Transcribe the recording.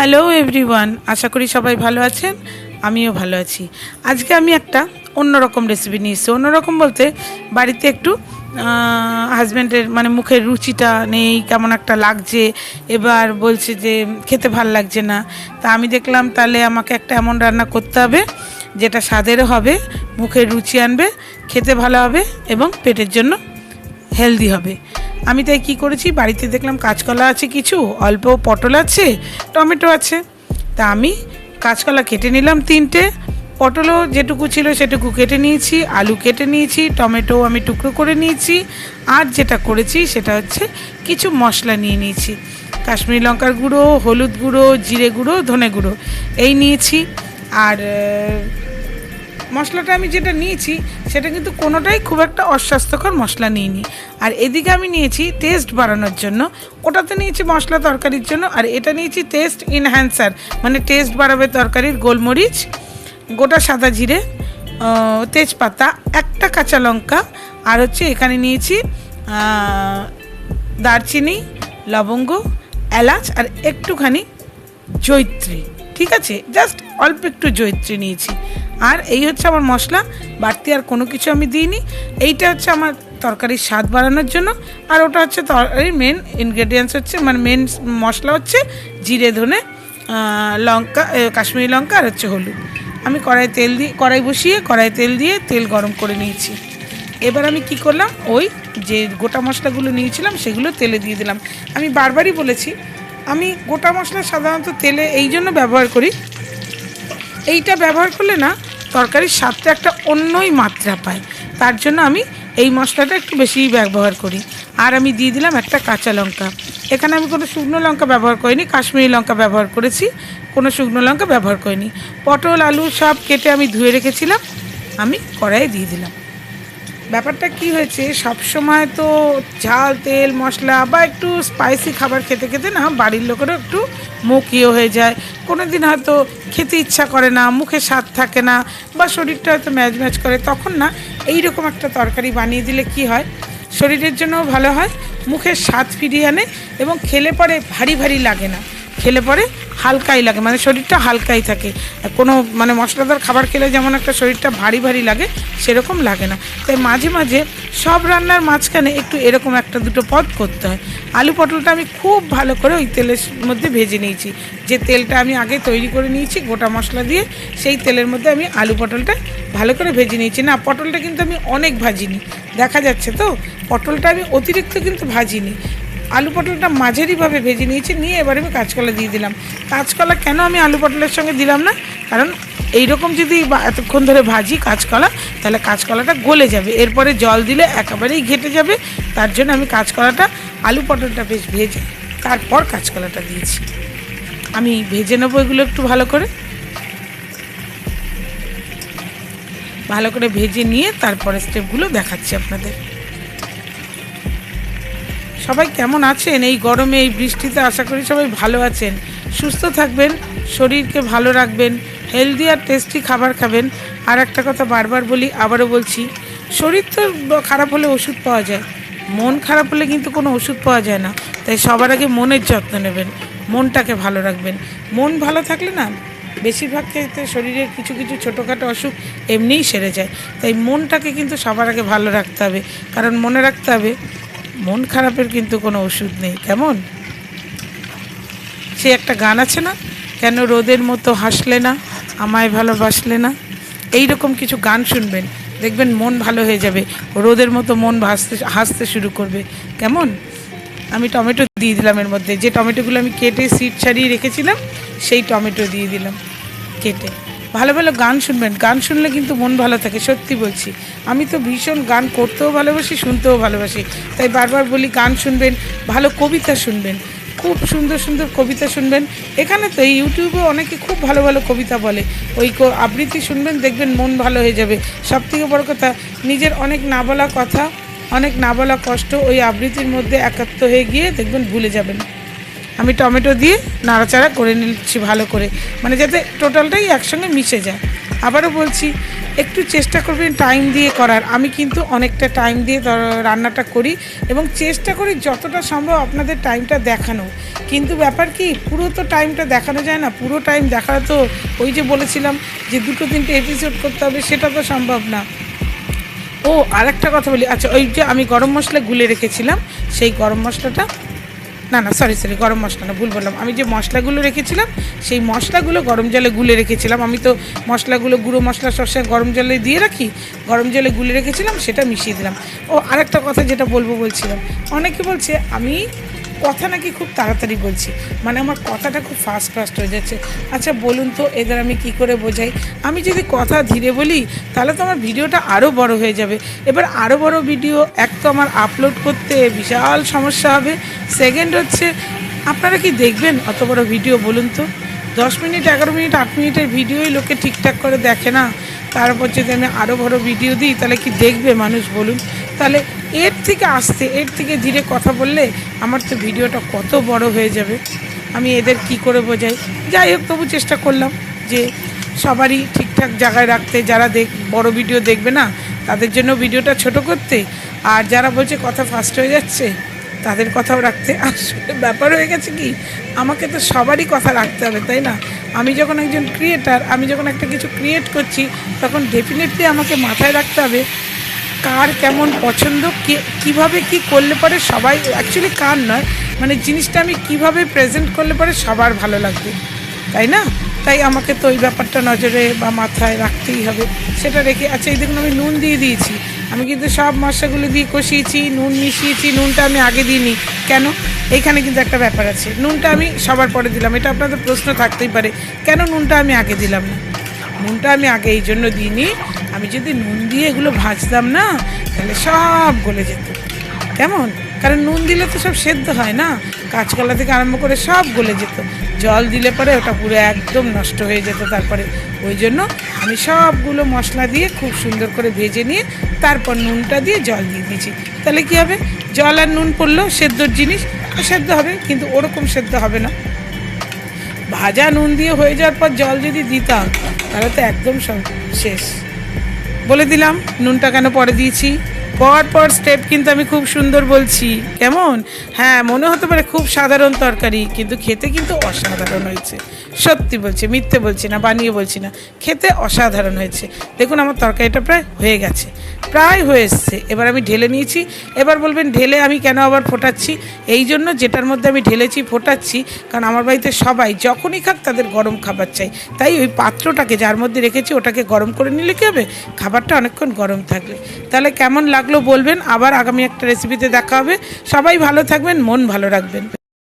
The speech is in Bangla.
হ্যালো এভরিওয়ান, আশা করি সবাই ভালো আছেন। আমিও ভালো আছি। আজকে আমি একটা অন্যরকম রেসিপি নিয়ে এসেছি। অন্যরকম বলতে বাড়িতে একটু হাজব্যান্ডের মানে মুখের রুচিটা নেই, কেমন একটা লাগছে। এবার বলছে যে খেতে ভাল লাগছে না। তা আমি দেখলাম তাহলে আমাকে একটা এমন রান্না করতে হবে যেটা স্বাদেরও হবে, মুখের রুচি আনবে, খেতে ভালো হবে এবং পেটের জন্য হেলদি হবে। আমি তাই কি করেছি, বাড়িতে দেখলাম কাঁচকলা আছে, কিছু অল্প পটল আছে, টমেটো আছে। তা আমি কাঁচকলা কেটে নিলাম 3টে, পটলও যেটুকু ছিল সেটুকু কেটে নিয়েছি, আলু কেটে নিয়েছি, টমেটো আমি টুকরো করে নিয়েছি। আর যেটা করেছি সেটা হচ্ছে কিছু মশলা নিয়ে নিয়েছি, কাশ্মীরি লঙ্কার গুঁড়ো, হলুদ গুঁড়ো, জিরে গুঁড়ো, ধনে গুঁড়ো এই নিয়েছি। আর মশলাটা আমি যেটা নিয়েছি সেটা কিন্তু কোনোটাই খুব একটা অস্বাস্থ্যকর মশলা নিইনি। আর এদিকে আমি নিয়েছি টেস্ট বাড়ানোর জন্য, ওটাতে নিয়েছি মশলা তরকারির জন্য, আর এটা নিয়েছি টেস্ট ইনহ্যান্সার, মানে টেস্ট বাড়াবে তরকারির, গোলমরিচ, গোটা সাদা জিরে, তেজপাতা, একটা কাঁচা লঙ্কা, আর হচ্ছে এখানে নিয়েছি দারচিনি, লবঙ্গ, এলাচ আর একটুখানি জয়িত্রী। ঠিক আছে, জাস্ট অল্প একটু জয়িত্রী নিয়েছি। আর এই হচ্ছে আমার মশলা, বাড়তি আর কোনো কিছু আমি দিইনি। এইটা হচ্ছে আমার তরকারির স্বাদ বাড়ানোর জন্য। আর ওটা হচ্ছে তরকারির মেন ইনগ্রেডিয়েন্টস, হচ্ছে মানে মেন মশলা হচ্ছে জিরে, ধনে, লঙ্কা, কাশ্মীরি লঙ্কা আর হচ্ছে হলুদ। আমি কড়াই বসিয়ে কড়াই তেল দিয়ে তেল গরম করে নিয়েছি। এবার আমি কি করলাম, ওই যে গোটা মশলাগুলো নিয়েছিলাম সেগুলো তেলে দিয়ে দিলাম। আমি বারবারই বলেছি আমি গোটা মশলা সাধারণত তেলে এই জন্য ব্যবহার করি, এইটা ব্যবহার করলে না তরকারির স্বাদটা একটা অন্যই মাত্রা পায়, তার জন্য আমি এই মশলাটা একটু বেশিই ব্যবহার করি। আর আমি দিয়ে দিলাম একটা কাঁচা লঙ্কা। এখানে আমি কোনো শুকনো লঙ্কা ব্যবহার করিনি, কাশ্মীরি লঙ্কা ব্যবহার করেছি, কোনো শুকনো লঙ্কা ব্যবহার করিনি। পটল আলু সব কেটে আমি ধুয়ে রেখেছিলাম, আমি কড়াইয়ে দিয়ে দিলাম। ব্যাপারটা কি হয়েছে, সবসময় তো ঝাল তেল মশলা বা একটু স্পাইসি খাবার খেতে খেতে না বাড়ির লোকেরও একটু মুখ হয়ে যায়। কোনো দিন হয়তো খেতে ইচ্ছা করে না, মুখে স্বাদ থাকে না, বা শরীরটা হয়তো ম্যাজ ম্যাজ করে, তখন না এইরকম একটা তরকারি বানিয়ে দিলে কি হয়, শরীরের জন্যও ভালো হয়, মুখের স্বাদ ফিরিয়ে আনে এবং খেলে পরে ভারী ভারী লাগে না, খেলে পরে হালকাই লাগে, মানে শরীরটা হালকাই থাকে। কোনো মানে মশলাদার খাবার খেলে যেমন একটা শরীরটা ভারী ভারী লাগে, সেরকম লাগে না। তাই মাঝে মাঝে সব রান্নার মাঝখানে একটু এরকম একটা দুটো পদ করতে হয়। আলু পটলটা আমি খুব ভালো করে ওই তেলের মধ্যে ভেজে নিয়েছি, যে তেলটা আমি আগে তৈরি করে নিয়েছি গোটা মশলা দিয়ে, সেই তেলের মধ্যে আমি আলু পটলটা ভালো করে ভেজে নিয়েছি। না, পটলটা কিন্তু আমি অনেক ভাজিনি, দেখা যাচ্ছে তো পটলটা আমি অতিরিক্ত কিন্তু ভাজিনি, আলু পটলটা মাঝারিভাবে ভেজে নিয়েছি। নিয়ে এবার আমি কাঁচকলা দিয়ে দিলাম। কাঁচকলা কেন আমি আলু পটলের সঙ্গে দিলাম না, কারণ এইরকম যদি এতক্ষণ ধরে ভাজি কাঁচকলা, তাহলে কাঁচকলাটা গলে যাবে, এরপরে জল দিলে একেবারেই ঘেটে যাবে। তার জন্য আমি কাঁচকলাটা আলু পটলটা বেশ ভেজে তারপর কাঁচকলাটা দিয়েছি। আমি ভেজে নেবো এগুলো একটু ভালো করে ভেজে নিয়ে তারপরে স্টেপগুলো দেখাচ্ছি আপনাদের। সবাই কেমন আছেন এই গরমে, এই বৃষ্টিতে? আশা করি সবাই ভালো আছেন, সুস্থ থাকবেন, শরীরকে ভালো রাখবেন, হেলদি আর টেস্টি খাবার খাবেন। আর একটা কথা বারবার বলি, আবারও বলছি, শরীর তো খারাপ হলে ওষুধ পাওয়া যায়, মন খারাপ হলে কিন্তু কোনো ওষুধ পাওয়া যায় না। তাই সবার আগে মনের যত্ন নেবেন, মনটাকে ভালো রাখবেন। মন ভালো থাকলে না বেশিরভাগ ক্ষেত্রে শরীরের কিছু কিছু ছোটোখাটো অসুখ এমনিই সেরে যায়। তাই মনটাকে কিন্তু সবার আগে ভালো রাখতে হবে, কারণ মনে রাখতে হবে মন খারাপের কিন্তু কোনো ওষুধ নেই। কেমন সে একটা গান আছে না, কেন রোদের মতো হাসলে না, আমায় ভালোবাসলে না, এই রকম কিছু গান শুনবেন, দেখবেন মন ভালো হয়ে যাবে, রোদের মতো মন হাসতে শুরু করবে। কেমন? আমি টমেটো দিয়ে দিলাম এর মধ্যে, যে টমেটোগুলো আমি কেটে সিড ছাড়িয়ে রেখেছিলাম সেই টমেটো দিয়ে দিলাম কেটে। ভালো ভালো গান শুনবেন, গান শুনলে কিন্তু মন ভালো থাকে, সত্যি বলছি। আমি তো ভীষণ গান করতেও ভালোবাসি, শুনতেও ভালোবাসি, তাই বারবার বলি গান শুনবেন, ভালো কবিতা শুনবেন, খুব সুন্দর সুন্দর কবিতা শুনবেন। এখানে তো এই ইউটিউবে অনেকে খুব ভালো ভালো কবিতা বলে, ওই আবৃত্তি শুনবেন, দেখবেন মন ভালো হয়ে যাবে। সবথেকে বড় কথা, নিজের অনেক না বলা কথা, অনেক না বলা কষ্ট ওই আবৃত্তির মধ্যে একাত্ম হয়ে গিয়ে দেখবেন ভুলে যাবেন। আমি টমেটো দিয়ে নাড়াচাড়া করে নিচ্ছি ভালো করে, মানে যাতে টোটালটাই একসঙ্গে মিশে যায়। আবারও বলছি, একটু চেষ্টা করবেন টাইম দিয়ে করার। আমি কিন্তু অনেকটা টাইম দিয়ে রান্নাটা করি এবং চেষ্টা করি যতটা সম্ভব আপনাদের টাইমটা দেখানো। কিন্তু ব্যাপার কি, পুরো তো টাইমটা দেখানো যায় না। পুরো টাইম দেখা তো ওই যে বলেছিলাম যে 2-3টে এপিসোড করতে হবে, সেটা তো সম্ভব না। ও আরেকটা কথা বলি, আচ্ছা ওই যে আমি গরম মশলা গুলে রেখেছিলাম, সেই গরম মশলাটা না সরি গরম মশলা না, ভুল বললাম। আমি যে মশলাগুলো রেখেছিলাম সেই মশলাগুলো গরম জলে গুলে রেখেছিলাম। আমি তো মশলাগুলো গুঁড়ো মশলা সবসময় গরম জলে দিয়ে রাখি, গরম জলে গুলে রেখেছিলাম, সেটা মিশিয়ে দিলাম। ও আরেকটা কথা যেটা বলছিলাম, অনেকে বলছে আমি কথা নাকি খুব তাড়াতাড়ি বলছি, মানে আমার কথাটা খুব ফাস্ট হয়ে যাচ্ছে। আচ্ছা বলুন তো এদের আমি কি করে বোঝাই? আমি যদি কথা ধীরে বলি তাহলে তো আমার ভিডিওটা আরও বড় হয়ে যাবে। এবার আরও বড় ভিডিও এক তো আমার আপলোড করতে বিশাল সমস্যা হবে, সেকেন্ড হচ্ছে আপনারা কি দেখবেন অত বড় ভিডিও? বলুন তো 10 মিনিট 11 মিনিট 8 মিনিটের ভিডিওই লোকে ঠিকঠাক করে দেখে না, তারপর যদি আমি আরও বড় ভিডিও দিই তাহলে কি দেখবে মানুষ বলুন? তাহলে এর থেকে ধীরে কথা বললে আমার তো ভিডিওটা কত বড় হয়ে যাবে। আমি এদের কি করে বোঝাই? যাই হোক, তবু চেষ্টা করলাম যে সবারই ঠিকঠাক জায়গায় রাখতে। যারা বড় ভিডিও দেখবে না তাদের জন্য ভিডিওটা ছোট করতে, আর যারা বলছে কথা ফাস্ট হয়ে যাচ্ছে তাদের কথাও রাখতে। আসলে ব্যাপার হয়ে গেছে কি, আমাকে তো সবারই কথা রাখতে হবে, তাই না? আমি যখন একজন ক্রিয়েটার, আমি যখন একটা কিছু ক্রিয়েট করছি, তখন ডেফিনেটলি আমাকে মাথায় রাখতে হবে কার কেমন পছন্দ, কীভাবে কি করলে পরে সবাই, অ্যাকচুয়ালি কার নয়, মানে জিনিসটা আমি কিভাবে প্রেজেন্ট করলে পরে সবার ভালো লাগবে, তাই না? তাই আমাকে তো ওই ব্যাপারটা নজরে বা মাথায় রাখতেই হবে। সেটা রেখে, আচ্ছা এই দেখুন আমি নুন দিয়ে দিয়েছি, আমি কিন্তু সব মশলাগুলো দিয়ে কষিয়েছি, নুন মিশিয়েছি, নুনটা আমি আগে দিইনি কেন? এইখানে কিন্তু একটা ব্যাপার আছে, নুনটা আমি সবার পরে দিলাম। এটা আপনাদের প্রশ্ন থাকতেই পারে, কেন নুনটা আমি আগে দিলাম না? নুনটা আমি আগে এই জন্য দিইনি, আমি যদি নুন দিয়ে এগুলো ভাজতাম না তাহলে সব গলে যেত। কেমন? কারণ নুন দিলে তো সব সেদ্ধ হয় না, কাঁচকলা থেকে আরম্ভ করে সব গলে যেত। জল দিলে পরে ওটা পুরো একদম নষ্ট হয়ে যেত। তারপরে ওই জন্য আমি সবগুলো মশলা দিয়ে খুব সুন্দর করে ভেজে নিয়ে তারপর নুনটা দিয়ে জল দিয়ে দিয়েছি। তাহলে কী হবে, জল আর নুন পড়লো, সেদ্ধর জিনিস সেদ্ধ হবে, কিন্তু ওরকম সেদ্ধ হবে না। ভাজা নুন দিয়ে হয়ে যাওয়ার পর জল যদি দিতাম তাহলে তো একদম সব শেষ। বলে দিলাম নুনটা কেন পরে দিয়েছি। পর স্টেপ কিন্তু আমি খুব সুন্দর বলছি, কেমন? হ্যাঁ, মনে হতে পারে খুব সাধারণ তরকারি, কিন্তু খেতে কিন্তু অসাধারণ হয়েছে। সত্যি বলছি, মিথ্যে বলছি না, বানিয়ে বলছি না, খেতে অসাধারণ হয়েছে। দেখুন আমার তরকারিটা প্রায় হয়ে এসছে। এবার আমি ঢেলে নিয়েছি। এবার বলবেন ঢেলে আমি কেন আবার ফোটাচ্ছি? এই জন্য, যেটার মধ্যে আমি ঢেলেছি ফোটাচ্ছি, কারণ আমার বাড়িতে সবাই যখনই খাক তাদের গরম খাবার চাই। তাই ওই পাত্রটাকে যার মধ্যে রেখেছি ওটাকে গরম করে নিলে কী হবে, খাবারটা অনেকক্ষণ গরম থাকলে। তাহলে কেমন লাগলো বলবেন। আবার আগামী একটা রেসিপিতে দেখা হবে। সবাই ভালো থাকবেন, মন ভালো রাখবেন।